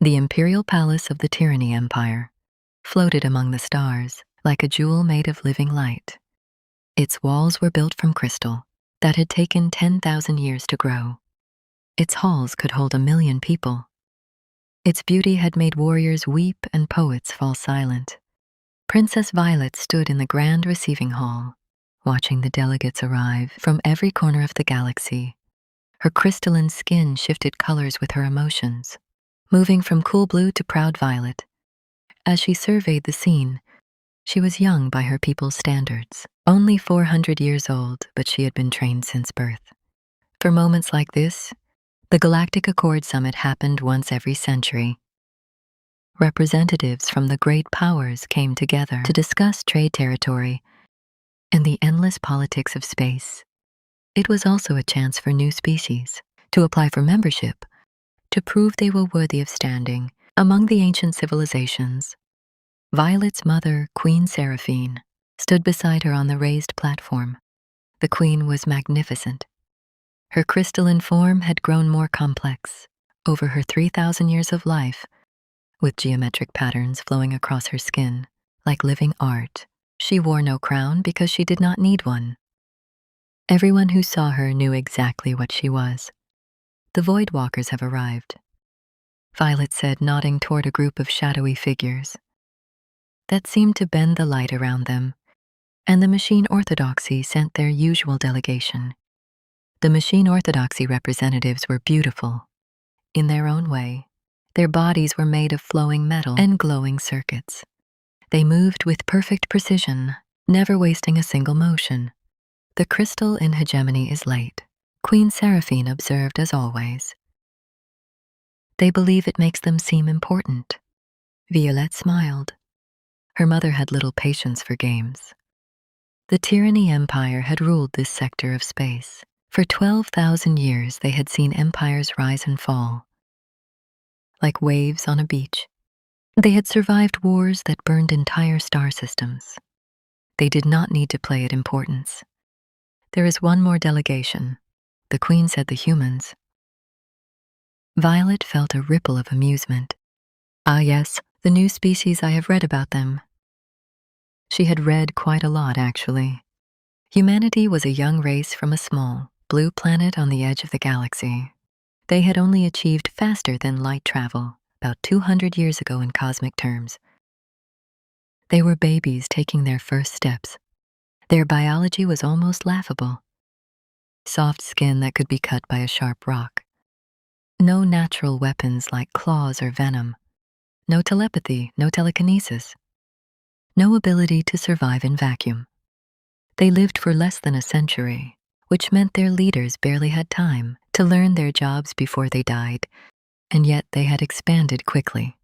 The imperial palace of the Tyranny Empire floated among the stars like a jewel made of living light. Its walls were built from crystal that had taken 10,000 years to grow. Its halls could hold 1,000,000 people. Its beauty had made warriors weep and poets fall silent. Princess Violet stood in the grand receiving hall, watching the delegates arrive from every corner of the galaxy. Her crystalline skin shifted colors with her emotions, moving from cool blue to proud violet. As she surveyed the scene, she was young by her people's standards, only 400 years old, but she had been trained since birth. For moments like this, the Galactic Accord Summit happened once every century. Representatives from the great powers came together to discuss trade territory and the endless politics of space. It was also a chance for new species to apply for membership, to prove they were worthy of standing among the ancient civilizations. Violet's mother, Queen Seraphine, stood beside her on the raised platform. The queen was magnificent. Her crystalline form had grown more complex over her 3,000 years of life, with geometric patterns flowing across her skin like living art. She wore no crown because she did not need one. Everyone who saw her knew exactly what she was. The Void Walkers have arrived, Violet said, nodding toward a group of shadowy figures that seemed to bend the light around them, and the Machine Orthodoxy sent their usual delegation. The Machine Orthodoxy representatives were beautiful. In their own way, their bodies were made of flowing metal and glowing circuits. They moved with perfect precision, never wasting a single motion. The crystal in hegemony is late, Queen Seraphine observed as always. They believe it makes them seem important. Violette smiled. Her mother had little patience for games. The Tyranny Empire had ruled this sector of space. For 12,000 years, they had seen empires rise and fall, like waves on a beach. They had survived wars that burned entire star systems. They did not need to play at importance. There is one more delegation, the Queen said, the humans. Violet felt a ripple of amusement. Ah yes, the new species, I have read about them. She had read quite a lot, actually. Humanity was a young race from a small, blue planet on the edge of the galaxy. They had only achieved faster than light travel about 200 years ago in cosmic terms. They were babies taking their first steps. Their biology was almost laughable. Soft skin that could be cut by a sharp rock. No natural weapons like claws or venom. No telepathy, no telekinesis. No ability to survive in vacuum. They lived for less than a century, which meant their leaders barely had time to learn their jobs before they died, and yet they had expanded quickly,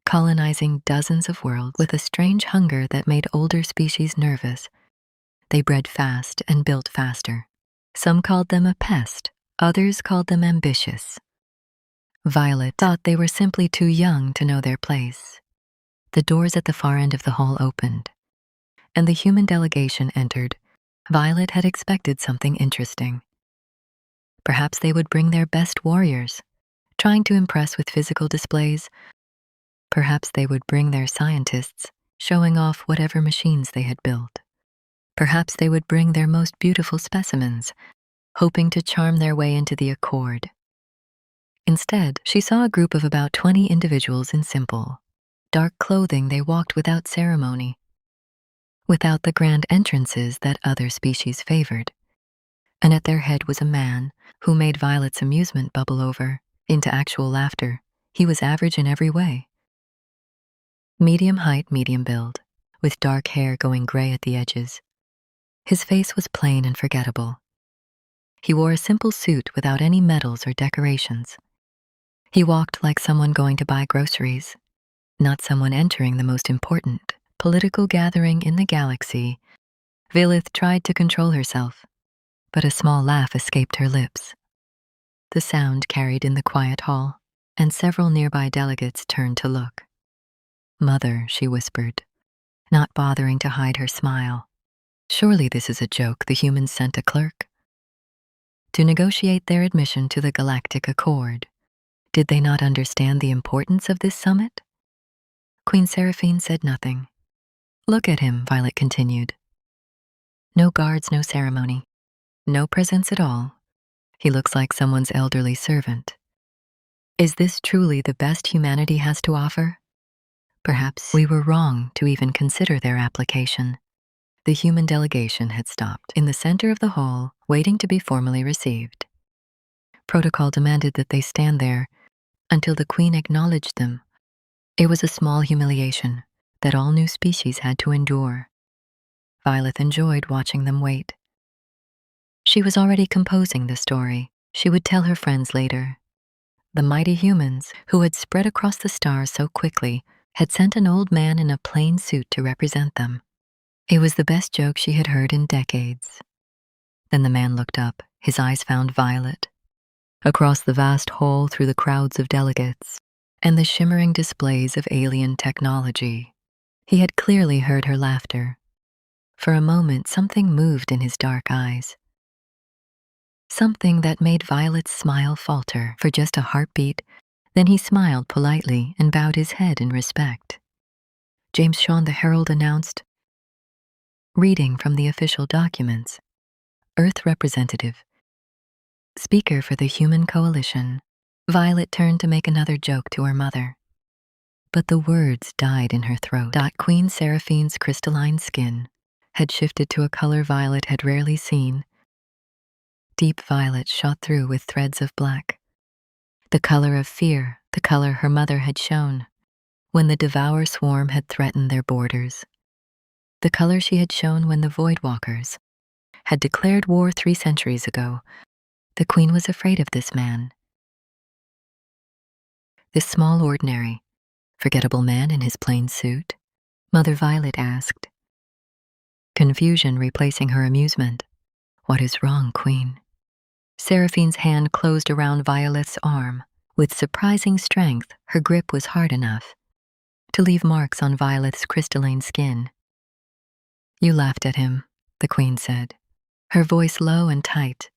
colonizing dozens of worlds with a strange hunger that made older species nervous. They bred fast and built faster. Some called them a pest, others called them ambitious. Violet thought they were simply too young to know their place. The doors at the far end of the hall opened, and the human delegation entered. Violet had expected something interesting. Perhaps they would bring their best warriors, trying to impress with physical displays. Perhaps they would bring their scientists, showing off whatever machines they had built. Perhaps they would bring their most beautiful specimens, hoping to charm their way into the accord. Instead, she saw a group of about 20 individuals in simple, dark clothing. They walked without ceremony, without the grand entrances that other species favored. And at their head was a man who made Violet's amusement bubble over into actual laughter. He was average in every way. Medium height, medium build, with dark hair going gray at the edges. His face was plain and forgettable. He wore a simple suit without any medals or decorations. He walked like someone going to buy groceries, not someone entering the most important political gathering in the galaxy. Violet tried to control herself, but a small laugh escaped her lips. The sound carried in the quiet hall, and several nearby delegates turned to look. "Mother," she whispered, not bothering to hide her smile. "Surely this is a joke. The humans sent a clerk to negotiate their admission to the Galactic Accord. Did they not understand the importance of this summit? Queen Seraphine said nothing. Look at him, Violet continued. No guards, no ceremony. No presents at all. He looks like someone's elderly servant. Is this truly the best humanity has to offer? Perhaps we were wrong to even consider their application. The human delegation had stopped in the center of the hall, waiting to be formally received. Protocol demanded that they stand there until the Queen acknowledged them. It was a small humiliation that all new species had to endure. Violet enjoyed watching them wait. She was already composing the story she would tell her friends later. The mighty humans, who had spread across the stars so quickly, had sent an old man in a plain suit to represent them. It was the best joke she had heard in decades. Then the man looked up, his eyes found Violet. Across the vast hall, through the crowds of delegates and the shimmering displays of alien technology, he had clearly heard her laughter. For a moment, something moved in his dark eyes. Something that made Violet's smile falter for just a heartbeat. Then he smiled politely and bowed his head in respect. James Shawn, the herald, announced, reading from the official documents, Earth representative, speaker for the Human Coalition. Violet turned to make another joke to her mother, but the words died in her throat. Queen Seraphine's crystalline skin had shifted to a color Violet had rarely seen. Deep violet shot through with threads of black. The color of fear, the color her mother had shown when the Devour swarm had threatened their borders. The color she had shown when the Voidwalkers had declared war 3 centuries ago. The Queen was afraid of this man. This small, ordinary, forgettable man in his plain suit? Mother Violet asked, confusion replacing her amusement. What is wrong, Queen? Seraphine's hand closed around Violet's arm. With surprising strength, her grip was hard enough to leave marks on Violet's crystalline skin. You laughed at him, the Queen said, her voice low and tight,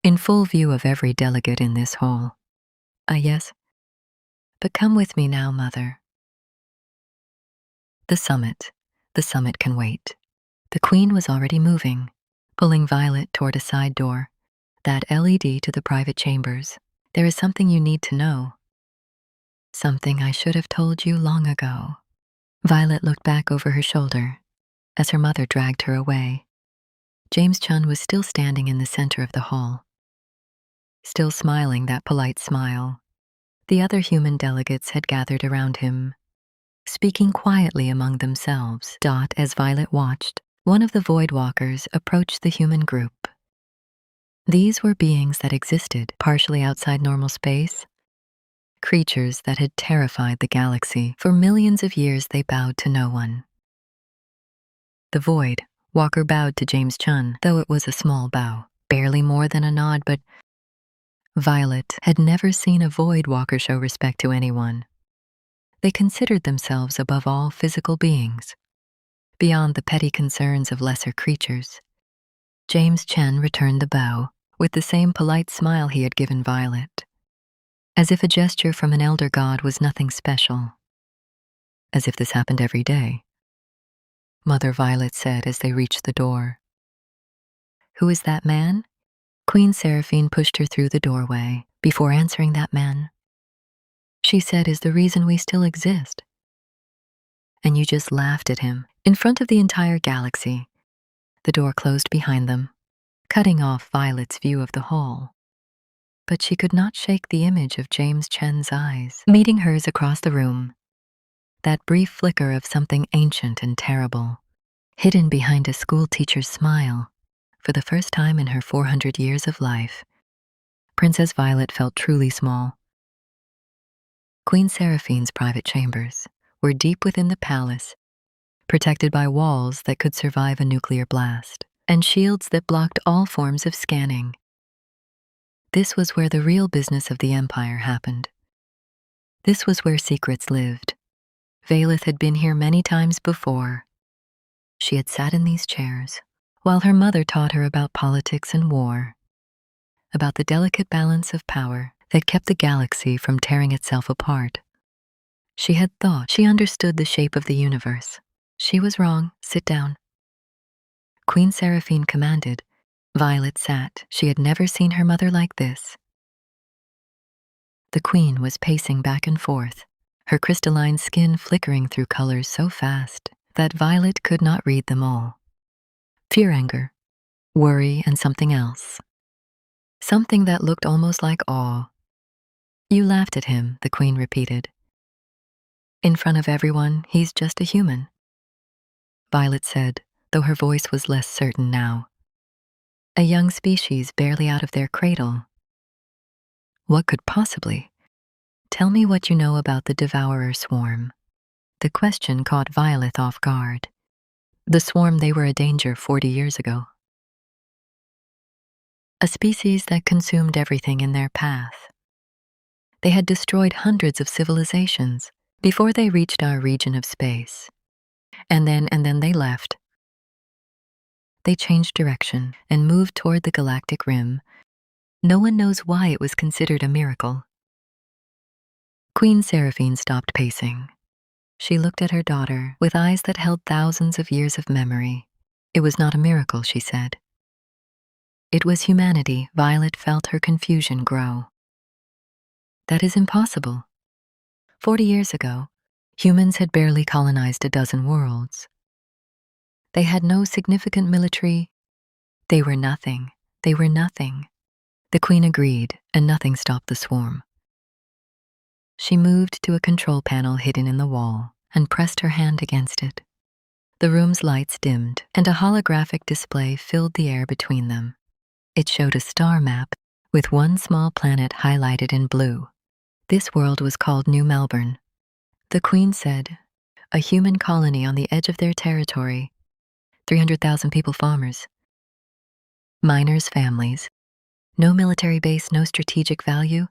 in full view of every delegate in this hall. Yes. But come with me now, Mother. The summit can wait. The Queen was already moving, pulling Violet toward a side door, that LED to the private chambers. There is something you need to know. Something I should have told you long ago. Violet looked back over her shoulder as her mother dragged her away. James Chun was still standing in the center of the hall, still smiling that polite smile. The other human delegates had gathered around him, speaking quietly among themselves. As Violet watched, one of the Voidwalkers approached the human group. These were beings that existed partially outside normal space, creatures that had terrified the galaxy. For millions of years they bowed to no one. The Voidwalker bowed to James Chun, though it was a small bow, barely more than a nod, but Violet had never seen a Voidwalker show respect to anyone. They considered themselves above all physical beings, beyond the petty concerns of lesser creatures. James Chen returned the bow with the same polite smile he had given Violet, as if a gesture from an elder god was nothing special. As if this happened every day, Mother Violet said as they reached the door. Who is that man? Queen Seraphine pushed her through the doorway. Before answering that man, she said, is the reason we still exist. And you just laughed at him in front of the entire galaxy. The door closed behind them, cutting off Violet's view of the hall. But she could not shake the image of James Chen's eyes meeting hers across the room. That brief flicker of something ancient and terrible, hidden behind a school teacher's smile. For the first time in her 400 years of life, Princess Violet felt truly small. Queen Seraphine's private chambers were deep within the palace, protected by walls that could survive a nuclear blast, and shields that blocked all forms of scanning. This was where the real business of the Empire happened. This was where secrets lived. Valeth had been here many times before. She had sat in these chairs, while her mother taught her about politics and war, about the delicate balance of power. that kept the galaxy from tearing itself apart. She had thought she understood the shape of the universe. She was wrong. Sit down. Queen Seraphine commanded. Violet sat. She had never seen her mother like this. The queen was pacing back and forth, her crystalline skin flickering through colors so fast that Violet could not read them all. Fear, anger, worry, and something else. Something that looked almost like awe. You laughed at him, the queen repeated. In front of everyone, he's just a human. Violet said, though her voice was less certain now. A young species barely out of their cradle. What could possibly? Tell me what you know about the devourer swarm. The question caught Violet off guard. The swarm, they were a danger 40 years ago. A species that consumed everything in their path. They had destroyed hundreds of civilizations before they reached our region of space. And then they left. They changed direction and moved toward the galactic rim. No one knows why it was considered a miracle. Queen Seraphine stopped pacing. She looked at her daughter with eyes that held thousands of years of memory. It was not a miracle, she said. It was humanity. Violet felt her confusion grow. That is impossible. 40 years ago, humans had barely colonized a dozen worlds. They had no significant military. They were nothing. They were nothing. The queen agreed, and nothing stopped the swarm. She moved to a control panel hidden in the wall and pressed her hand against it. The room's lights dimmed, and a holographic display filled the air between them. It showed a star map with one small planet highlighted in blue. This world was called New Melbourne. The queen said, a human colony on the edge of their territory, 300,000 people, farmers, miners, families, no military base, no strategic value,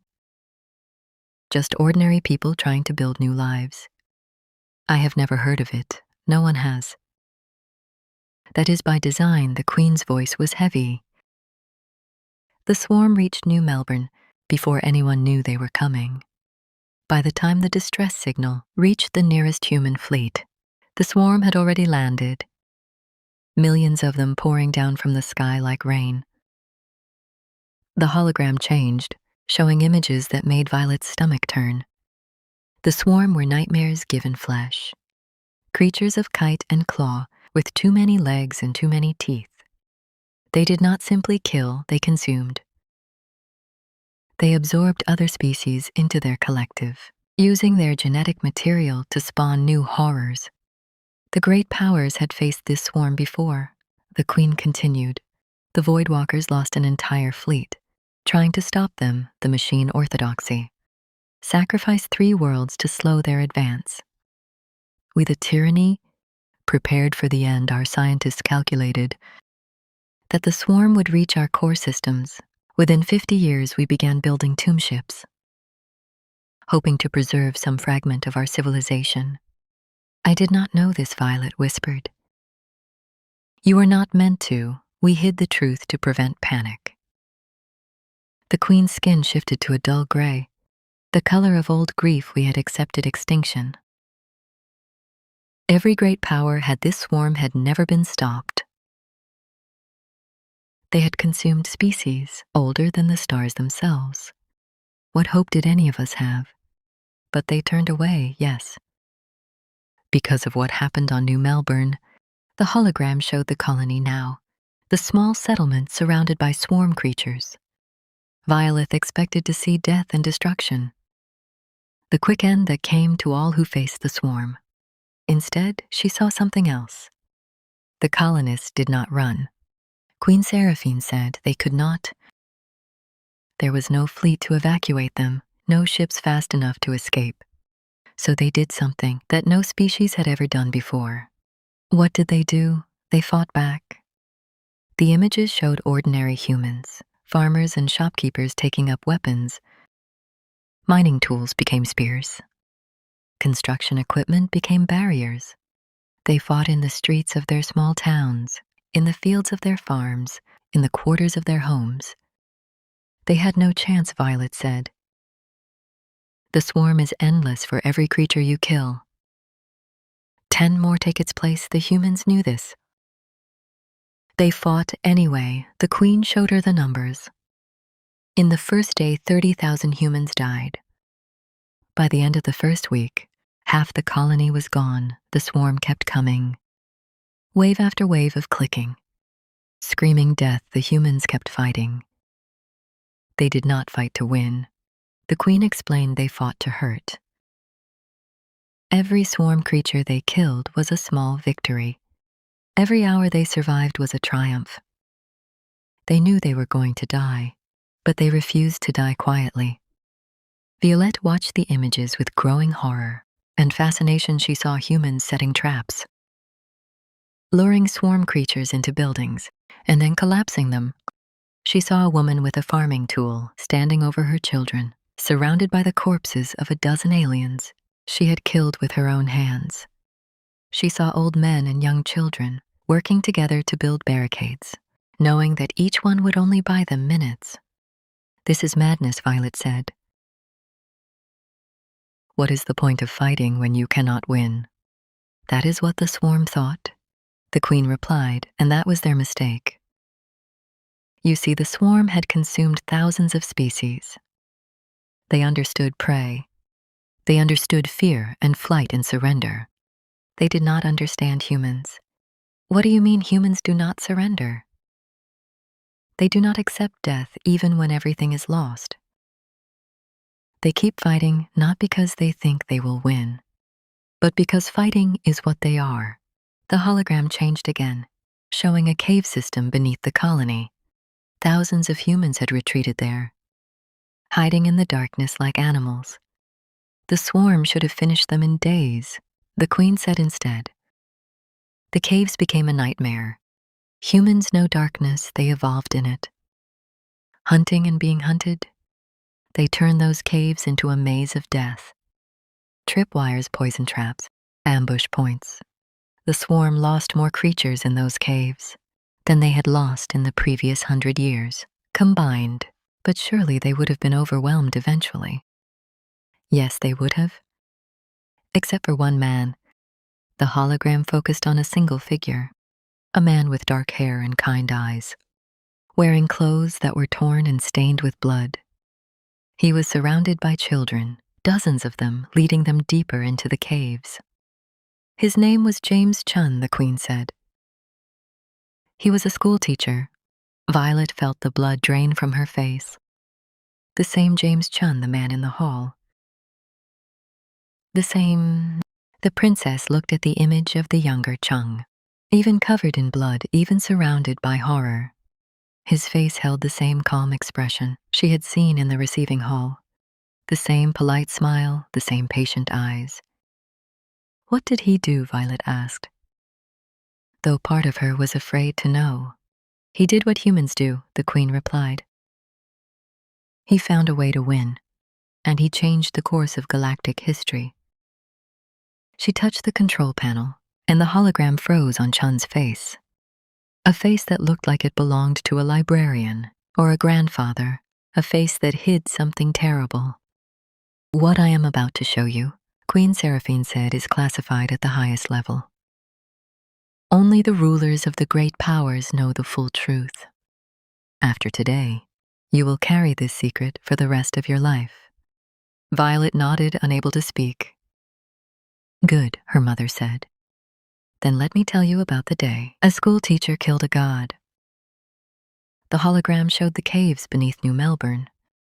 just ordinary people trying to build new lives. I have never heard of it. No one has. That is by design. The queen's voice was heavy. The swarm reached New Melbourne before anyone knew they were coming. By the time the distress signal reached the nearest human fleet, the swarm had already landed, millions of them pouring down from the sky like rain. The hologram changed, showing images that made Violet's stomach turn. The swarm were nightmares given flesh. Creatures of kite and claw, with too many legs and too many teeth. They did not simply kill, they consumed. They absorbed other species into their collective, using their genetic material to spawn new horrors. The great powers had faced this swarm before. The queen continued. The Voidwalkers lost an entire fleet. Trying to stop them, the machine orthodoxy sacrificed 3 worlds to slow their advance. With a tyranny prepared for the end, our scientists calculated that the swarm would reach our core systems. Within 50 years, we began building tomb ships, hoping to preserve some fragment of our civilization. I did not know this, Violet whispered. You were not meant to. We hid the truth to prevent panic. The queen's skin shifted to a dull gray, the color of old grief. We had accepted extinction. Every great power had this swarm had never been stopped. They had consumed species older than the stars themselves. What hope did any of us have? But they turned away, yes. Because of what happened on New Melbourne, the hologram showed the colony now, the small settlement surrounded by swarm creatures. Violet expected to see death and destruction, the quick end that came to all who faced the swarm. Instead, she saw something else. The colonists did not run. Queen Seraphine said they could not. There was no fleet to evacuate them, no ships fast enough to escape. So they did something that no species had ever done before. What did they do? They fought back. The images showed ordinary humans, farmers and shopkeepers taking up weapons. Mining tools became spears. Construction equipment became barriers. They fought in the streets of their small towns, in the fields of their farms, in the quarters of their homes. They had no chance, Violet said. The swarm is endless for every creature you kill. 10 more take its place. The humans knew this. They fought anyway. The queen showed her the numbers. In the first day, 30,000 humans died. By the end of the first week, half the colony was gone. The swarm kept coming. Wave after wave of clicking. Screaming death, the humans kept fighting. They did not fight to win. The queen explained they fought to hurt. Every swarm creature they killed was a small victory. Every hour they survived was a triumph. They knew they were going to die, but they refused to die quietly. Violette watched the images with growing horror and fascination. She saw humans setting traps, luring swarm creatures into buildings, and then collapsing them. She saw a woman with a farming tool standing over her children, surrounded by the corpses of a dozen aliens she had killed with her own hands. She saw old men and young children working together to build barricades, knowing that each one would only buy them minutes. "This is madness," Violet said. "What is the point of fighting when you cannot win?" "That is what the swarm thought," the queen replied, "and that was their mistake. You see, the swarm had consumed thousands of species. They understood prey. They understood fear and flight and surrender. They did not understand humans." "What do you mean humans do not surrender?" "They do not accept death even when everything is lost. They keep fighting not because they think they will win, but because fighting is what they are." The hologram changed again, showing a cave system beneath the colony. Thousands of humans had retreated there, hiding in the darkness like animals. The swarm should have finished them in days, the queen said instead. The caves became a nightmare. Humans know darkness, they evolved in it. Hunting and being hunted, they turned those caves into a maze of death. Tripwires, poison traps, ambush points. The swarm lost more creatures in those caves than they had lost in the previous 100 years, combined. But surely they would have been overwhelmed eventually. Yes, they would have. Except for one man. The hologram focused on a single figure, a man with dark hair and kind eyes, wearing clothes that were torn and stained with blood. He was surrounded by children, dozens of them, leading them deeper into the caves. His name was James Chun, the queen said. He was a school teacher. Violet felt the blood drain from her face. The same James Chun, the man in the hall. The same. The princess looked at the image of the younger Chung, even covered in blood, even surrounded by horror. His face held the same calm expression she had seen in the receiving hall. The same polite smile, the same patient eyes. What did he do? Violet asked, though part of her was afraid to know. He did what humans do, the queen replied. He found a way to win, and he changed the course of galactic history. She touched the control panel, and the hologram froze on Chun's face. A face that looked like it belonged to a librarian or a grandfather, a face that hid something terrible. "What I am about to show you," Queen Seraphine said, "is classified at the highest level. Only the rulers of the great powers know the full truth. After today, you will carry this secret for the rest of your life." Violet nodded, unable to speak. "Good," her mother said. "Then let me tell you about the day a school teacher killed a god." The hologram showed the caves beneath New Melbourne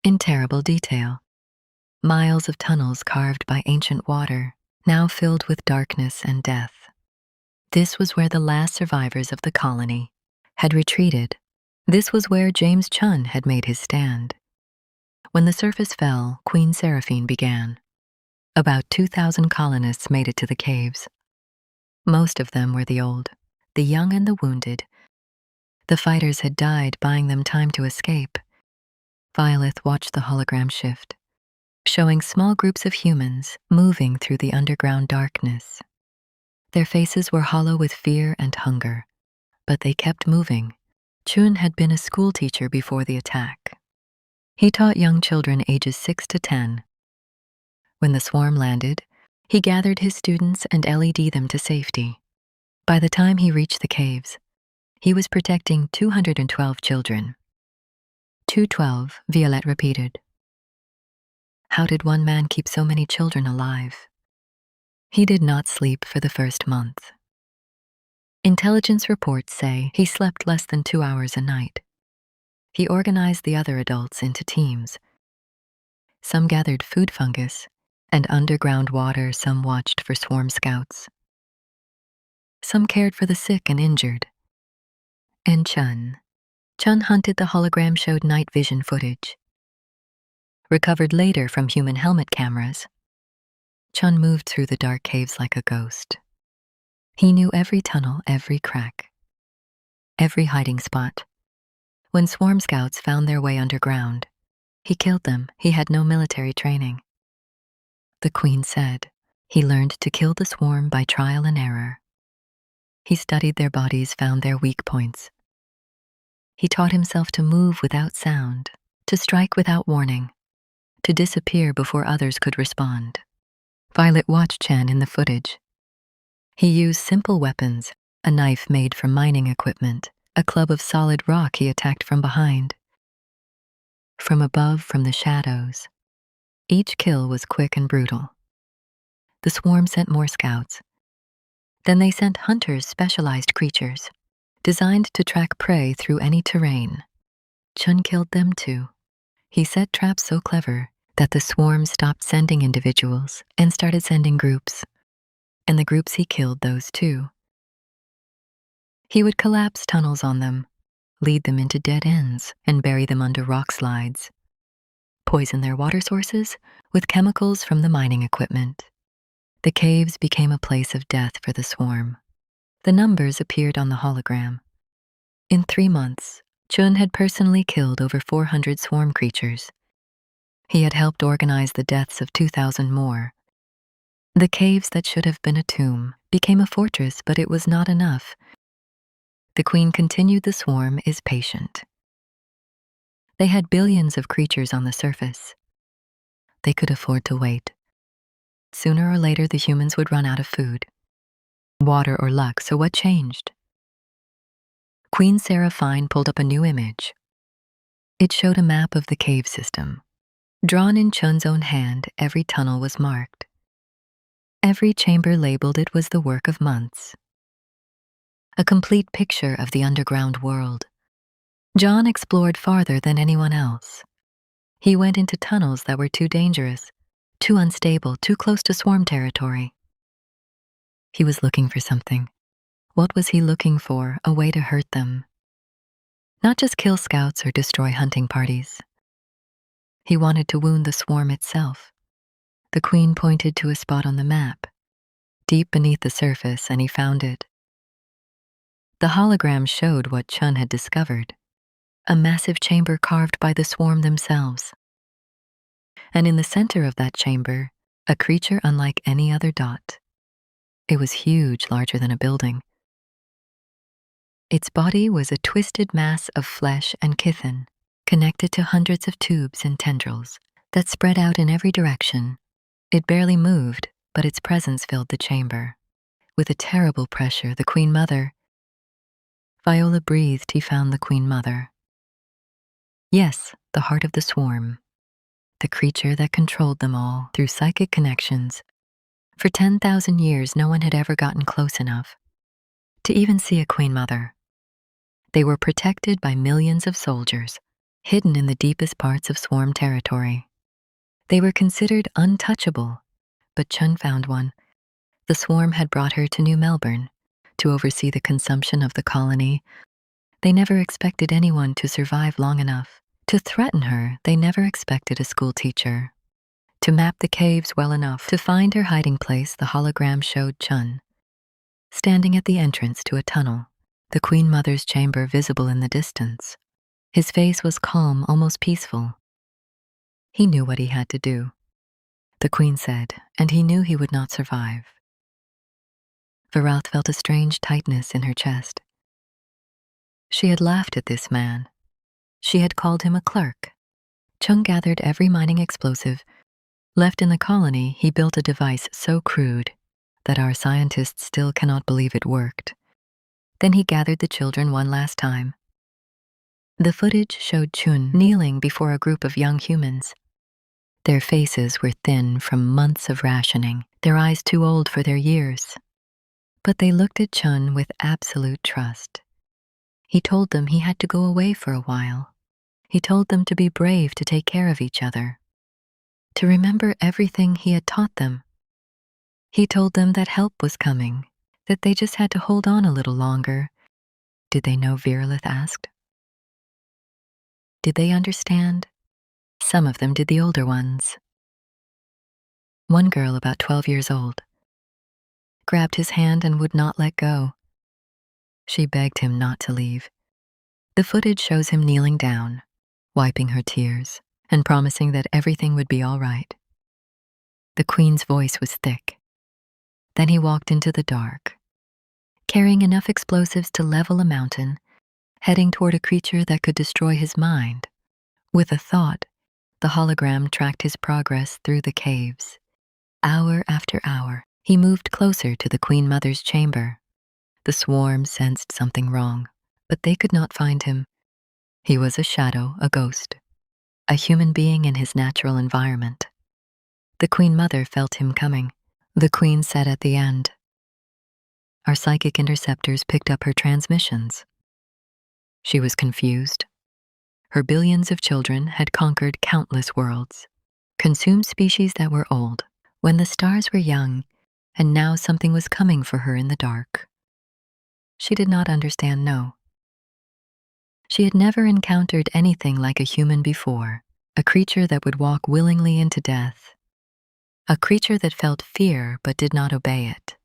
in terrible detail. Miles of tunnels carved by ancient water, now filled with darkness and death. This was where the last survivors of the colony had retreated. This was where James Chun had made his stand. When the surface fell, Queen Seraphine began. About 2,000 colonists made it to the caves. Most of them were the old, the young and the wounded. The fighters had died, buying them time to escape. Violet watched the hologram shift, showing small groups of humans moving through the underground darkness. Their faces were hollow with fear and hunger, but they kept moving. Chun had been a school teacher before the attack. He taught young children ages 6 to 10. When the swarm landed, he gathered his students and LED them to safety. By the time he reached the caves, he was protecting 212 children. 212, Violette repeated. How did one man keep so many children alive? He did not sleep for the first month. Intelligence reports say he slept less than 2 hours a night. He organized the other adults into teams. Some gathered food fungus and underground water, some watched for swarm scouts. Some cared for the sick and injured. And Chun hunted the hologram showed night vision footage. Recovered later from human helmet cameras, Chun moved through the dark caves like a ghost. He knew every tunnel, every crack, every hiding spot. When swarm scouts found their way underground, he killed them. He had no military training. The queen said he learned to kill the swarm by trial and error. He studied their bodies, found their weak points. He taught himself to move without sound, to strike without warning, to disappear before others could respond. Violet watched Chan in the footage. He used simple weapons, a knife made from mining equipment, a club of solid rock he attacked from behind. From above, from the shadows. Each kill was quick and brutal. The swarm sent more scouts. Then they sent hunters, specialized creatures, designed to track prey through any terrain. Chun killed them too. He set traps so clever that the swarm stopped sending individuals and started sending groups. And the groups he killed those too. He would collapse tunnels on them, lead them into dead ends, and bury them under rock slides. Poison their water sources with chemicals from the mining equipment. The caves became a place of death for the swarm. The numbers appeared on the hologram. In 3 months, Chun had personally killed over 400 swarm creatures. He had helped organize the deaths of 2,000 more. The caves that should have been a tomb became a fortress, but it was not enough. The queen continued. The swarm is patient. They had billions of creatures on the surface. They could afford to wait. Sooner or later, the humans would run out of food, water, or luck, so what changed? Queen Seraphine pulled up a new image. It showed a map of the cave system. Drawn in Chun's own hand, every tunnel was marked. Every chamber labeled. It was the work of months. A complete picture of the underground world. John explored farther than anyone else. He went into tunnels that were too dangerous, too unstable, too close to swarm territory. He was looking for something. What was he looking for? A way to hurt them. Not just kill scouts or destroy hunting parties. He wanted to wound the swarm itself. The queen pointed to a spot on the map, deep beneath the surface, and he found it. The hologram showed what Chun had discovered, a massive chamber carved by the swarm themselves. And in the center of that chamber, a creature unlike any other dot. It was huge, larger than a building. Its body was a twisted mass of flesh and chithin, connected to hundreds of tubes and tendrils that spread out in every direction. It barely moved, but its presence filled the chamber. With a terrible pressure, the Queen Mother. Viola breathed. He found the Queen Mother. Yes, the heart of the swarm. The creature that controlled them all through psychic connections. For 10,000 years, no one had ever gotten close enough to even see a Queen Mother. They were protected by millions of soldiers, hidden in the deepest parts of swarm territory. They were considered untouchable, but Chun found one. The swarm had brought her to New Melbourne to oversee the consumption of the colony. They never expected anyone to survive long enough to threaten her. They never expected a school teacher to map the caves well enough to find her hiding place. The hologram showed Chun standing at the entrance to a tunnel, the Queen Mother's chamber visible in the distance. His face was calm, almost peaceful. He knew what he had to do, the Queen said, and he knew he would not survive. Varath felt a strange tightness in her chest. She had laughed at this man. She had called him a clerk. Chung gathered every mining explosive, Left in the colony, he built a device so crude that our scientists still cannot believe it worked. Then he gathered the children one last time. The footage showed Chun kneeling before a group of young humans. Their faces were thin from months of rationing, their eyes too old for their years. But they looked at Chun with absolute trust. He told them he had to go away for a while. He told them to be brave, to take care of each other, to remember everything he had taught them. He told them that help was coming, that they just had to hold on a little longer. Did they know? Viralith asked. Did they understand? Some of them did, the older ones. One girl, about 12 years old, grabbed his hand and would not let go. She begged him not to leave. The footage shows him kneeling down, wiping her tears, and promising that everything would be all right. The Queen's voice was thick. Then he walked into the dark, carrying enough explosives to level a mountain, heading toward a creature that could destroy his mind. With a thought, the hologram tracked his progress through the caves. Hour after hour, he moved closer to the Queen Mother's chamber. The swarm sensed something wrong, but they could not find him. He was a shadow, a ghost, a human being in his natural environment. The Queen Mother felt him coming. The Queen said at the end, "Our psychic interceptors picked up her transmissions." She was confused. Her billions of children had conquered countless worlds, consumed species that were old, when the stars were young, and now something was coming for her in the dark. She did not understand, no. She had never encountered anything like a human before, a creature that would walk willingly into death, a creature that felt fear but did not obey it,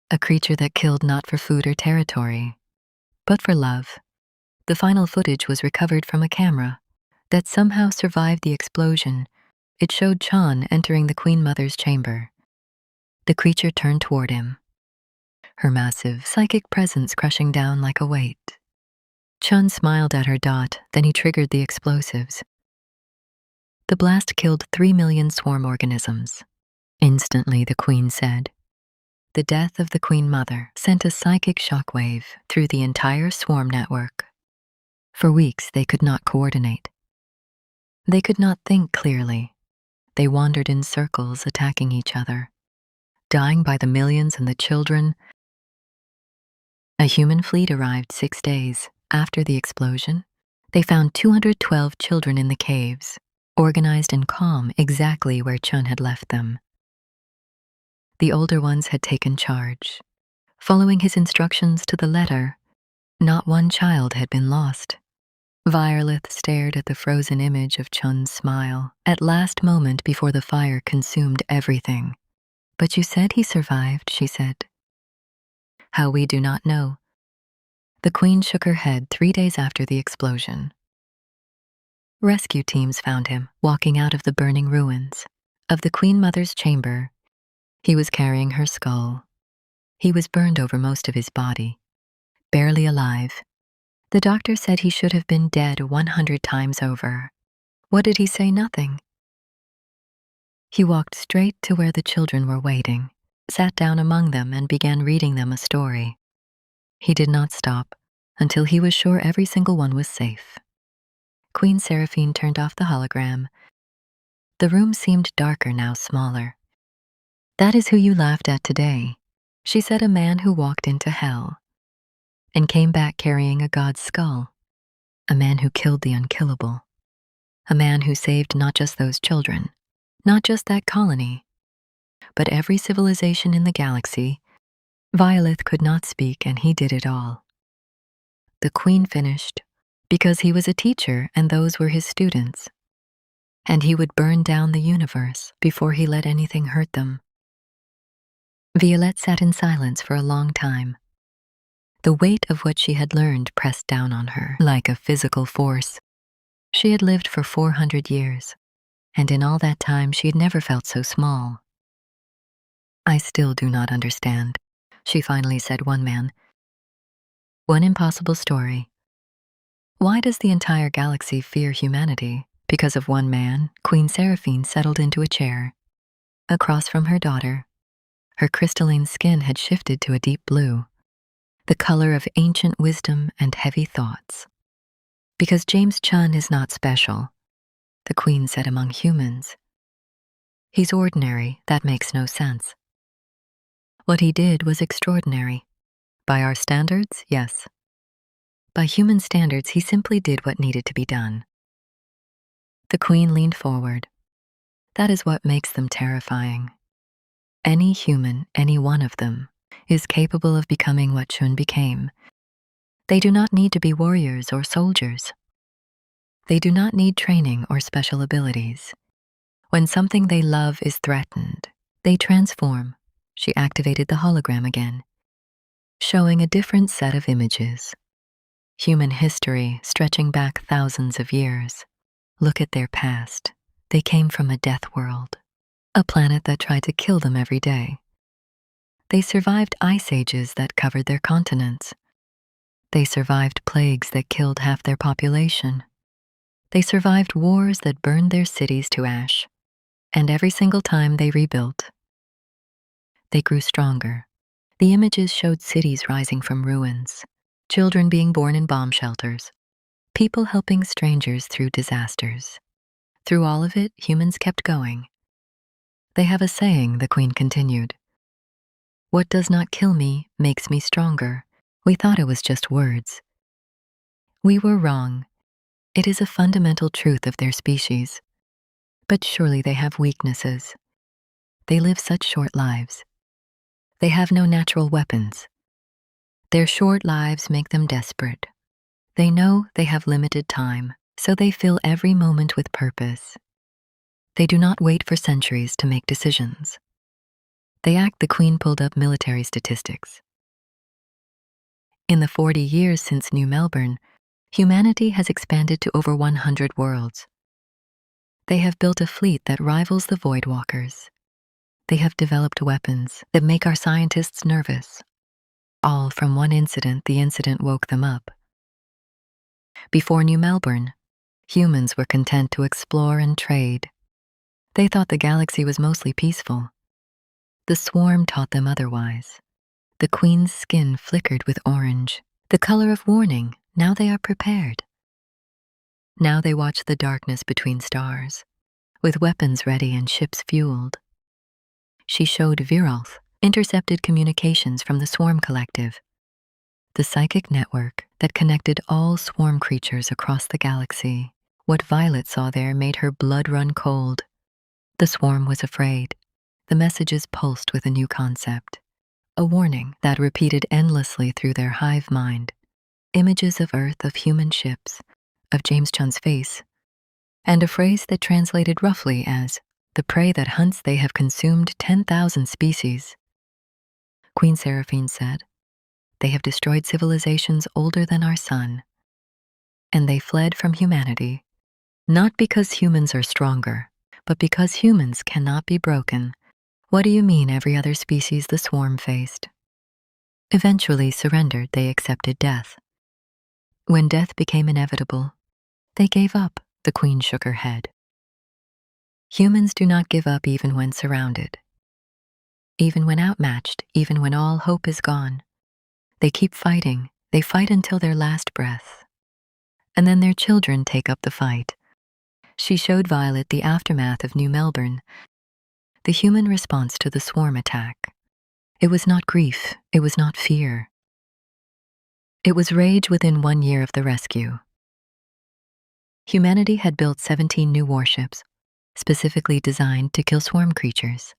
a creature that killed not for food or territory, but for love. The final footage was recovered from a camera that somehow survived the explosion. It showed Chun entering the Queen Mother's chamber. The creature turned toward him, her massive psychic presence crushing down like a weight. Chun smiled at her. Then he triggered the explosives. The blast killed 3 million swarm organisms. Instantly, the Queen said. The death of the Queen Mother sent a psychic shockwave through the entire swarm network. For weeks, they could not coordinate. They could not think clearly. They wandered in circles, attacking each other, dying by the millions, and the children. A human fleet arrived 6 days after the explosion. They found 212 children in the caves, organized and calm, exactly where Chun had left them. The older ones had taken charge, following his instructions to the letter. Not one child had been lost. Viralith stared at the frozen image of Chun's smile, at last moment before the fire consumed everything. But you said he survived, she said. How, we do not know. The Queen shook her head 3 days after the explosion. Rescue teams found him, walking out of the burning ruins of the Queen Mother's chamber. He was carrying her skull. He was burned over most of his body, barely alive. The doctor said he should have been dead 100 times over. What did he say? Nothing. He walked straight to where the children were waiting, sat down among them, and began reading them a story. He did not stop until he was sure every single one was safe. Queen Seraphine turned off the hologram. The room seemed darker now, smaller. That is who you laughed at today, she said. A man who walked into hell and came back carrying a god's skull. A man who killed the unkillable. A man who saved not just those children, not just that colony, but every civilization in the galaxy. Violet could not speak, and he did it all. The Queen finished, because he was a teacher and those were his students. And he would burn down the universe before he let anything hurt them. Violette sat in silence for a long time. The weight of what she had learned pressed down on her like a physical force. She had lived for 400 years, and in all that time she had never felt so small. I still do not understand, she finally said. One man. One impossible story. Why does the entire galaxy fear humanity? Because of one man. Queen Seraphine settled into a chair. Across from her daughter, her crystalline skin had shifted to a deep blue, the color of ancient wisdom and heavy thoughts. Because James Chun is not special, the queen said, among humans. He's ordinary, that makes no sense. What he did was extraordinary. By our standards, yes. By human standards, he simply did what needed to be done. The queen leaned forward. That is what makes them terrifying. Any human, any one of them, is capable of becoming what Chun became. They do not need to be warriors or soldiers. They do not need training or special abilities. When something they love is threatened, they transform. She activated the hologram again, showing a different set of images. Human history stretching back thousands of years. Look at their past. They came from a death world, a planet that tried to kill them every day. They survived ice ages that covered their continents. They survived plagues that killed half their population. They survived wars that burned their cities to ash. And every single time they rebuilt, they grew stronger. The images showed cities rising from ruins, children being born in bomb shelters, people helping strangers through disasters. Through all of it, humans kept going. They have a saying, the queen continued. What does not kill me makes me stronger. We thought it was just words. We were wrong. It is a fundamental truth of their species. But surely they have weaknesses. They live such short lives. They have no natural weapons. Their short lives make them desperate. They know they have limited time, so they fill every moment with purpose. They do not wait for centuries to make decisions. They act. The queen pulled up military statistics. In the 40 years since New Melbourne, humanity has expanded to over 100 worlds. They have built a fleet that rivals the Void Walkers. They have developed weapons that make our scientists nervous. All from one incident. The incident woke them up. Before New Melbourne, humans were content to explore and trade. They thought the galaxy was mostly peaceful. The swarm taught them otherwise. The queen's skin flickered with orange, the color of warning. Now they are prepared. Now they watch the darkness between stars, with weapons ready and ships fueled. She showed Viralth intercepted communications from the Swarm Collective, the psychic network that connected all swarm creatures across the galaxy. What Violet saw there made her blood run cold. The swarm was afraid. The messages pulsed with a new concept, a warning that repeated endlessly through their hive mind. Images of Earth, of human ships, of James Chun's face, and a phrase that translated roughly as, the prey that hunts. They have consumed 10,000 species. Queen Seraphine said, they have destroyed civilizations older than our sun. And they fled from humanity, not because humans are stronger, but because humans cannot be broken. What do you mean every other species the swarm faced? Eventually surrendered. They accepted death. When death became inevitable, they gave up. The queen shook her head. Humans do not give up even when surrounded. Even when outmatched, even when all hope is gone. They keep fighting. They fight until their last breath. And then their children take up the fight. She showed Violet the aftermath of New Melbourne, the human response to the swarm attack. It was not grief. It was not fear. It was rage within 1 year of the rescue. Humanity had built 17 new warships, specifically designed to kill swarm creatures.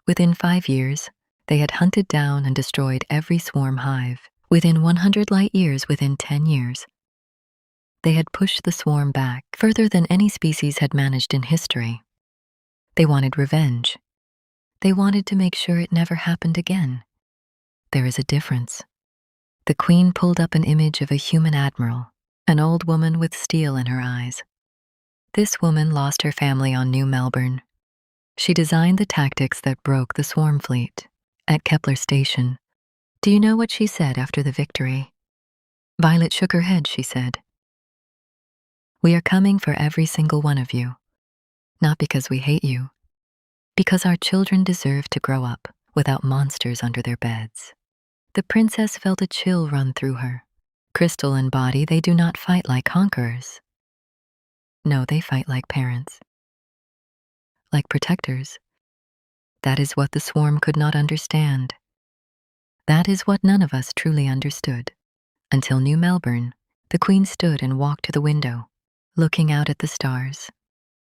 Within 5 years, they had hunted down and destroyed every swarm hive. Within 100 light years, within 10 years, they had pushed the swarm back further than any species had managed in history. They wanted revenge. They wanted to make sure it never happened again. There is a difference. The queen pulled up an image of a human admiral, an old woman with steel in her eyes. This woman lost her family on New Melbourne. She designed the tactics that broke the swarm fleet. At Kepler Station, do you know what she said after the victory? Violet shook her head. She said, we are coming for every single one of you, not because we hate you, Because our children deserve to grow up without monsters under their beds. The princess felt a chill run through her. Crystal and body, they do not fight like conquerors. No, they fight like parents, like protectors. That is what the swarm could not understand. That is what none of us truly understood. Until New Melbourne, the Queen stood and walked to the window, looking out at the stars.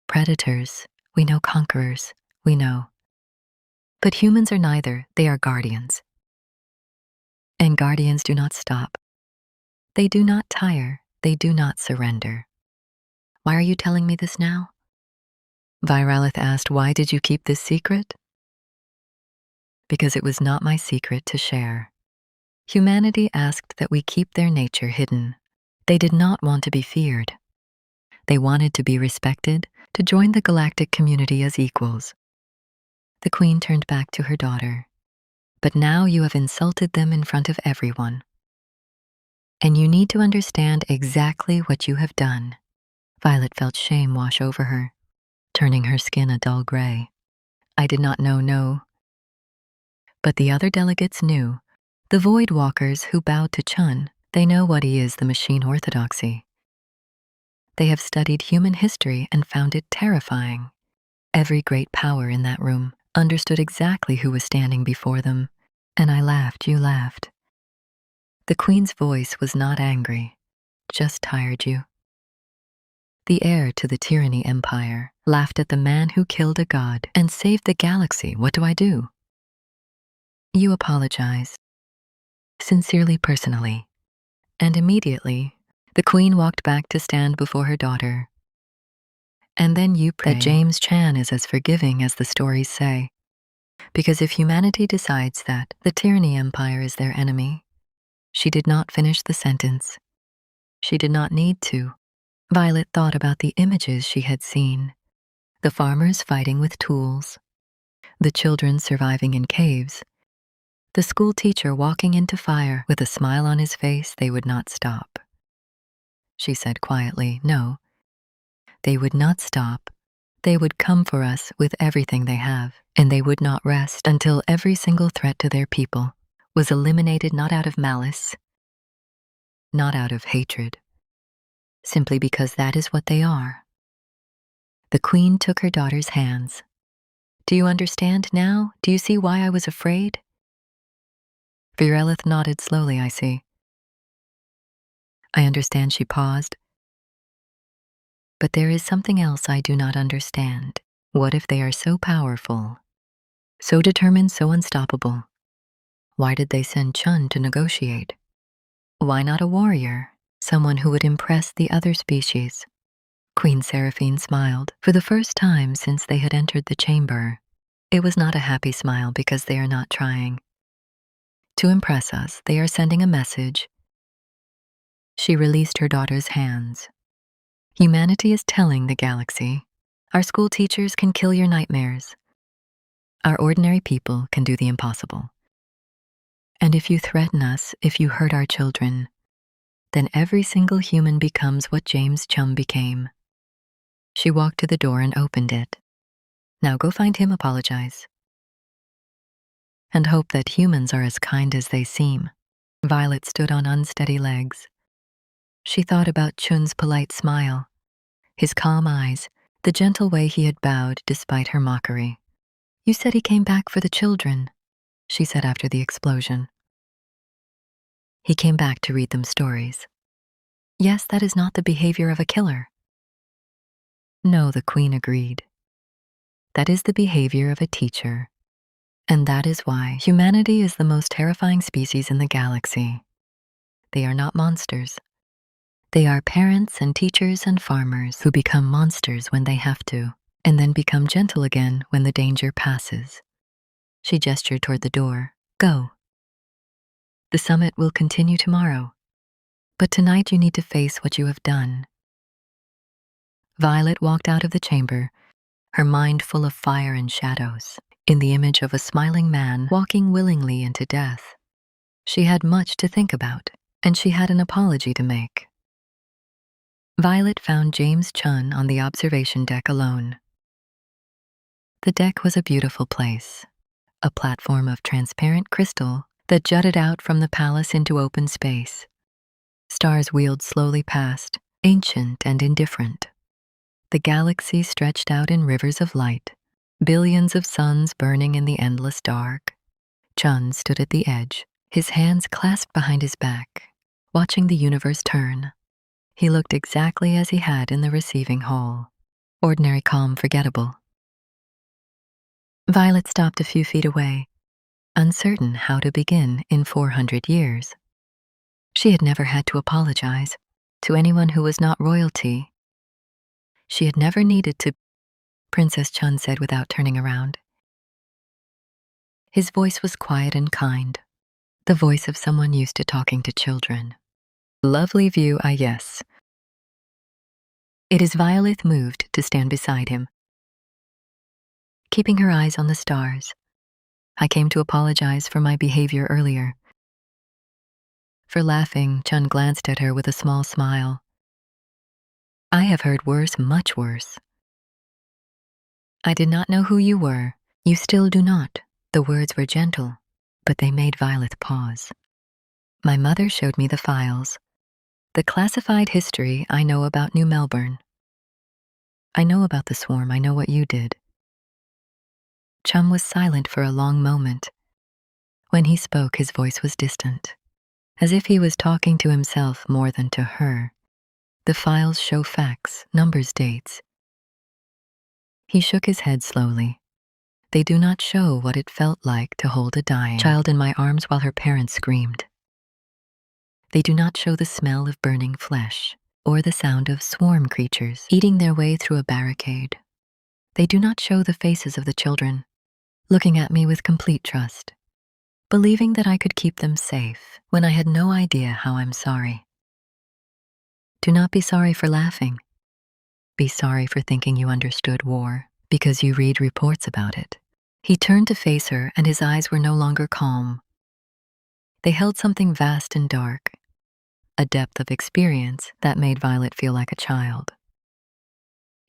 Predators, we know. Conquerors, we know. But humans are neither, they are guardians. And guardians do not stop. They do not tire, they do not surrender. Why are you telling me this now? Viralith asked, why did you keep this secret? Because it was not my secret to share. Humanity asked that we keep their nature hidden. They did not want to be feared. They wanted to be respected, to join the galactic community as equals. The Queen turned back to her daughter. But now you have insulted them in front of everyone. And you need to understand exactly what you have done. Violet felt shame wash over her, turning her skin a dull gray. I did not know, no. But the other delegates knew. The Void Walkers who bowed to Chun, they know what he is, the machine orthodoxy. They have studied human history and found it terrifying. Every great power in that room understood exactly who was standing before them. And I laughed, you laughed. The Queen's voice was not angry, just tired you. The heir to the tyranny empire laughed at the man who killed a god and saved the galaxy. What do I do? You apologized. Sincerely, personally. And immediately, the Queen walked back to stand before her daughter. And then you pray that James Chan is as forgiving as the stories say. Because if humanity decides that the tyranny empire is their enemy, she did not finish the sentence. She did not need to. Violet thought about the images she had seen. The farmers fighting with tools, the children surviving in caves, the school teacher walking into fire with a smile on his face. They would not stop. She said quietly, no, they would not stop. They would come for us with everything they have, and they would not rest until every single threat to their people was eliminated, not out of malice, not out of hatred, simply because that is what they are. The Queen took her daughter's hands. Do you understand now? Do you see why I was afraid? Virelith nodded slowly, I see. I understand, she paused. But there is something else I do not understand. What if they are so powerful, so determined, so unstoppable? Why did they send Chun to negotiate? Why not a warrior, someone who would impress the other species? Queen Seraphine smiled for the first time since they had entered the chamber. It was not a happy smile because they are not trying to impress us. They are sending a message. She released her daughter's hands. Humanity is telling the galaxy, our school teachers can kill your nightmares. Our ordinary people can do the impossible. And if you threaten us, if you hurt our children, then every single human becomes what James Chum became. She walked to the door and opened it. Now go find him, apologize. And hope that humans are as kind as they seem. Violet stood on unsteady legs. She thought about Chun's polite smile, his calm eyes, the gentle way he had bowed despite her mockery. You said he came back for the children, she said after the explosion. He came back to read them stories. Yes, that is not the behavior of a killer. No, the Queen agreed. That is the behavior of a teacher. And that is why humanity is the most terrifying species in the galaxy. They are not monsters. They are parents and teachers and farmers who become monsters when they have to, and then become gentle again when the danger passes. She gestured toward the door. Go. The summit will continue tomorrow, but tonight you need to face what you have done. Violet walked out of the chamber, her mind full of fire and shadows, in the image of a smiling man walking willingly into death. She had much to think about, and she had an apology to make. Violet found James Chun on the observation deck alone. The deck was a beautiful place, a platform of transparent crystal that jutted out from the palace into open space. Stars wheeled slowly past, ancient and indifferent. The galaxy stretched out in rivers of light, billions of suns burning in the endless dark. Chun stood at the edge, his hands clasped behind his back, watching the universe turn. He looked exactly as he had in the receiving hall. Ordinary, calm, forgettable. Violet stopped a few feet away, uncertain how to begin in 400 years. She had never had to apologize to anyone who was not royalty. She had never needed to, Princess Chun said without turning around. His voice was quiet and kind, the voice of someone used to talking to children. Lovely view, yes. It is Violet moved to stand beside him, keeping her eyes on the stars. I came to apologize for my behavior earlier. For laughing, Chun glanced at her with a small smile. I have heard worse, much worse. I did not know who you were. You still do not. The words were gentle, but they made Violet pause. My mother showed me the files. The classified history I know about New Melbourne. I know about the swarm, I know what you did. Chum was silent for a long moment. When he spoke, his voice was distant, as if he was talking to himself more than to her. The files show facts, numbers, dates. He shook his head slowly. They do not show what it felt like to hold a dying child in my arms while her parents screamed. They do not show the smell of burning flesh or the sound of swarm creatures eating their way through a barricade. They do not show the faces of the children, looking at me with complete trust, believing that I could keep them safe when I had no idea how I'm sorry. Do not be sorry for laughing. Be sorry for thinking you understood war because you read reports about it. He turned to face her and his eyes were no longer calm. They held something vast and dark, a depth of experience that made Violet feel like a child.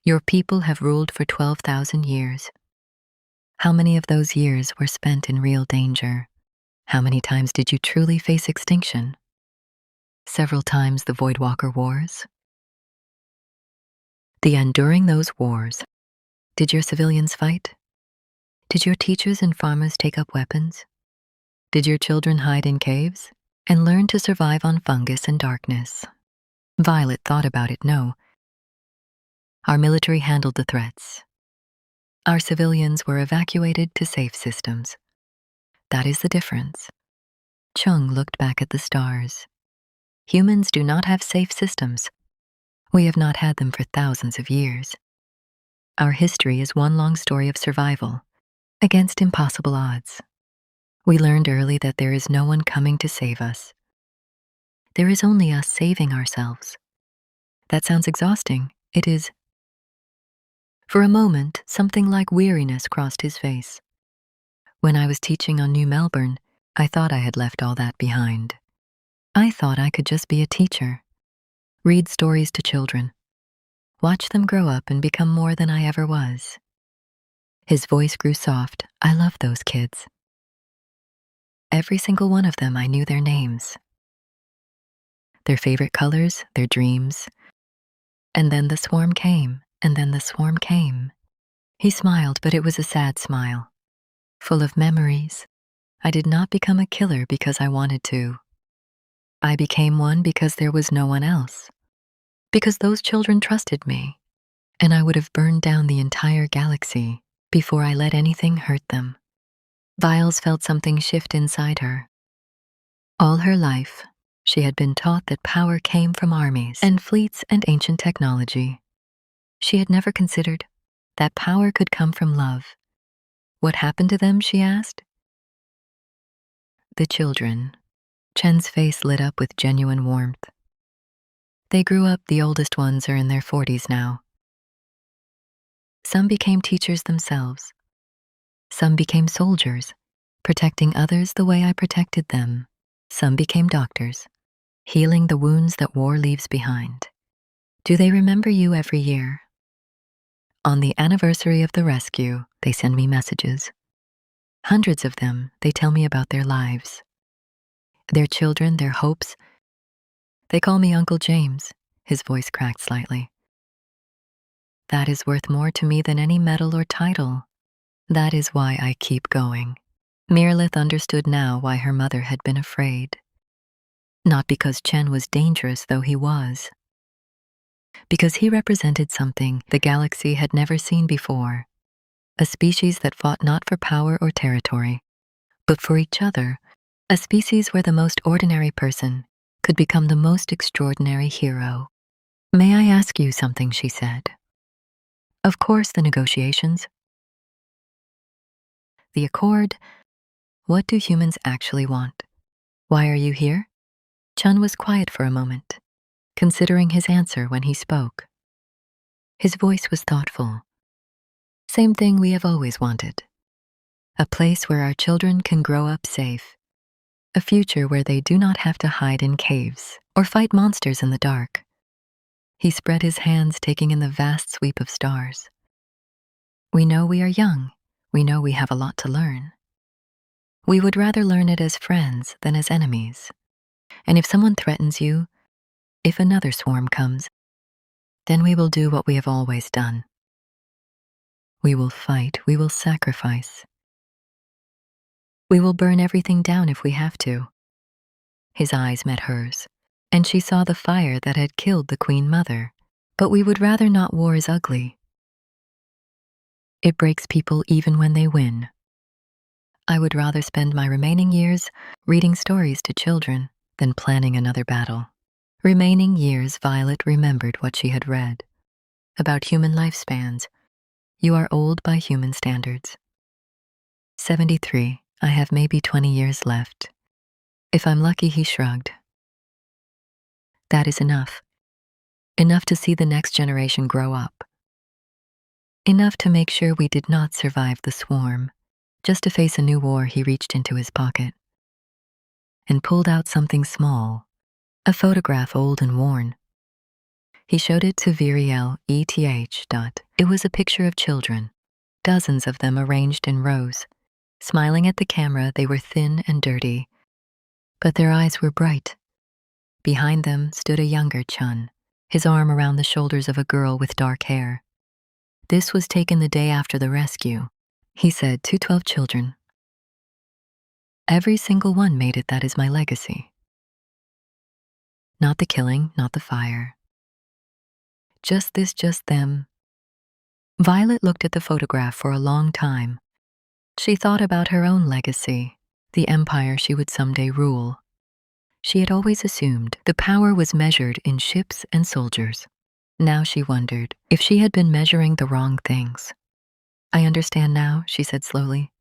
Your people have ruled for 12,000 years. How many of those years were spent in real danger? How many times did you truly face extinction? Several times the Voidwalker Wars? The end during those wars. Did your civilians fight? Did your teachers and farmers take up weapons? Did your children hide in caves and learn to survive on fungus and darkness? Violet thought about it. No. Our military handled the threats. Our civilians were evacuated to safe systems. That is the difference. Chung looked back at the stars. Humans do not have safe systems. We have not had them for thousands of years. Our history is one long story of survival against impossible odds. We learned early that there is no one coming to save us. There is only us saving ourselves. That sounds exhausting. It is. For a moment, something like weariness crossed his face. When I was teaching on New Melbourne, I thought I had left all that behind. I thought I could just be a teacher, read stories to children, watch them grow up and become more than I ever was. His voice grew soft. I love those kids. Every single one of them, I knew their names, their favorite colors, their dreams. And then the swarm came, and then the swarm came. He smiled, but it was a sad smile, full of memories. I did not become a killer because I wanted to. I became one because there was no one else. Because those children trusted me, and I would have burned down the entire galaxy before I let anything hurt them. Viles felt something shift inside her. All her life, she had been taught that power came from armies and fleets and ancient technology. She had never considered that power could come from love. What happened to them, she asked? The children. Chen's face lit up with genuine warmth. They grew up, the oldest ones are in their 40s now. Some became teachers themselves. Some became soldiers, protecting others the way I protected them. Some became doctors, healing the wounds that war leaves behind. Do they remember you every year? On the anniversary of the rescue, they send me messages. Hundreds of them, they tell me about their lives, their children, their hopes. They call me Uncle James. His voice cracked slightly. That is worth more to me than any medal or title. That is why I keep going. Mirlith understood now why her mother had been afraid. Not because Chen was dangerous, though he was. Because he represented something the galaxy had never seen before. A species that fought not for power or territory, but for each other. A species where the most ordinary person could become the most extraordinary hero. May I ask you something, she said. Of course, the negotiations. The accord. What do humans actually want? Why are you here? Chun was quiet for a moment, considering his answer when he spoke. His voice was thoughtful. Same thing we have always wanted. A place where our children can grow up safe. A future where they do not have to hide in caves or fight monsters in the dark. He spread his hands, taking in the vast sweep of stars. We know we are young. We know we have a lot to learn. We would rather learn it as friends than as enemies. And if someone threatens you, if another swarm comes, then we will do what we have always done. We will fight, we will sacrifice. We will burn everything down if we have to. His eyes met hers, and she saw the fire that had killed the Queen Mother. But we would rather not. War is ugly. It breaks people even when they win. I would rather spend my remaining years reading stories to children than planning another battle. Remaining years, Violet remembered what she had read. About human lifespans. You are old by human standards. 73, I have maybe 20 years left. If I'm lucky, he shrugged. That is enough. Enough to see the next generation grow up. Enough to make sure we did not survive the swarm. Just to face a new war, he reached into his pocket and pulled out something small, a photograph old and worn. He showed it to Viriel, ETH. It was a picture of children, dozens of them arranged in rows. Smiling at the camera, they were thin and dirty, but their eyes were bright. Behind them stood a younger Chun, his arm around the shoulders of a girl with dark hair. This was taken the day after the rescue. He said, 212 children. Every single one made it. That is my legacy. Not the killing, not the fire. Just this, just them. Violet looked at the photograph for a long time. She thought about her own legacy, the empire she would someday rule. She had always assumed the power was measured in ships and soldiers. Now she wondered if she had been measuring the wrong things. I understand now, she said slowly,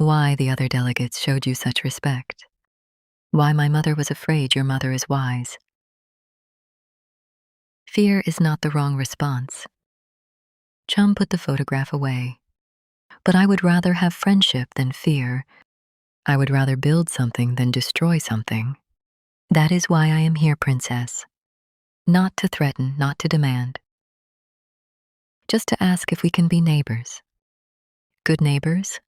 why the other delegates showed you such respect. Why my mother was afraid your mother is wise. Fear is not the wrong response. Chum put the photograph away. But I would rather have friendship than fear. I would rather build something than destroy something. That is why I am here, Princess. Not to threaten, not to demand. Just to ask if we can be neighbors. Good neighbors?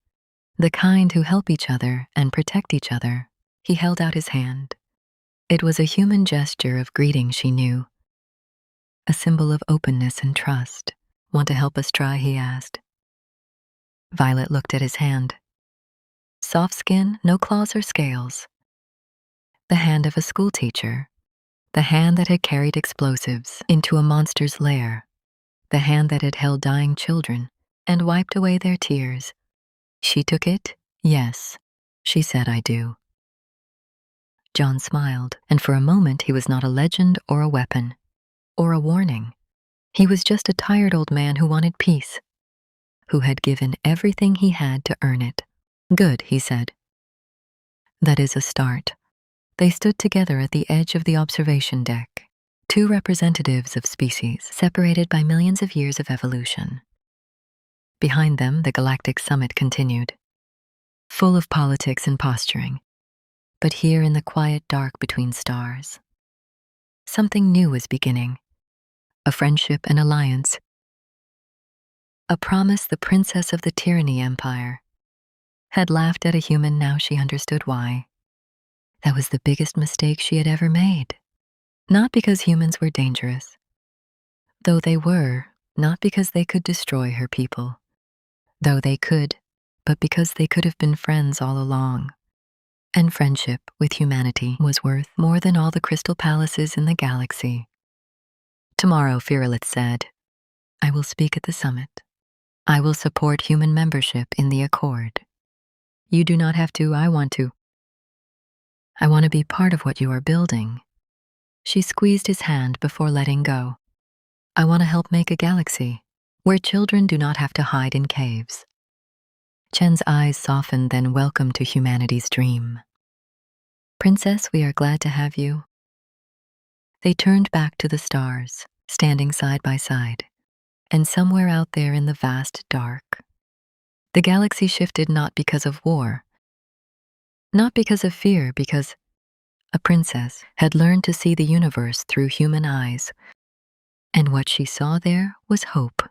The kind who help each other and protect each other. He held out his hand. It was a human gesture of greeting, she knew. A symbol of openness and trust. Want to help us try, he asked. Violet looked at his hand. Soft skin, no claws or scales. The hand of a schoolteacher. The hand that had carried explosives into a monster's lair. The hand that had held dying children and wiped away their tears. She took it. Yes, she said, I do. John smiled, and for a moment he was not a legend or a weapon, or a warning. He was just a tired old man who wanted peace, who had given everything he had to earn it. Good, he said. That is a start. They stood together at the edge of the observation deck, two representatives of species separated by millions of years of evolution. Behind them, the galactic summit continued, full of politics and posturing. But here in the quiet dark between stars, something new was beginning, a friendship and alliance A promise the princess of the tyranny empire had laughed at a human. Now she understood why. That was the biggest mistake she had ever made. Not because humans were dangerous, though they were, not because they could destroy her people, though they could, but because they could have been friends all along. And friendship with humanity was worth more than all the crystal palaces in the galaxy. Tomorrow, Firulith said, I will speak at the summit. I will support human membership in the Accord. You do not have to, I want to. I want to be part of what you are building. She squeezed his hand before letting go. I want to help make a galaxy where children do not have to hide in caves. Chen's eyes softened, then welcome to humanity's dream. Princess, we are glad to have you. They turned back to the stars, standing side by side, and somewhere out there in the vast dark, the galaxy shifted, not because of war, not because of fear, because a princess had learned to see the universe through human eyes, and what she saw there was hope.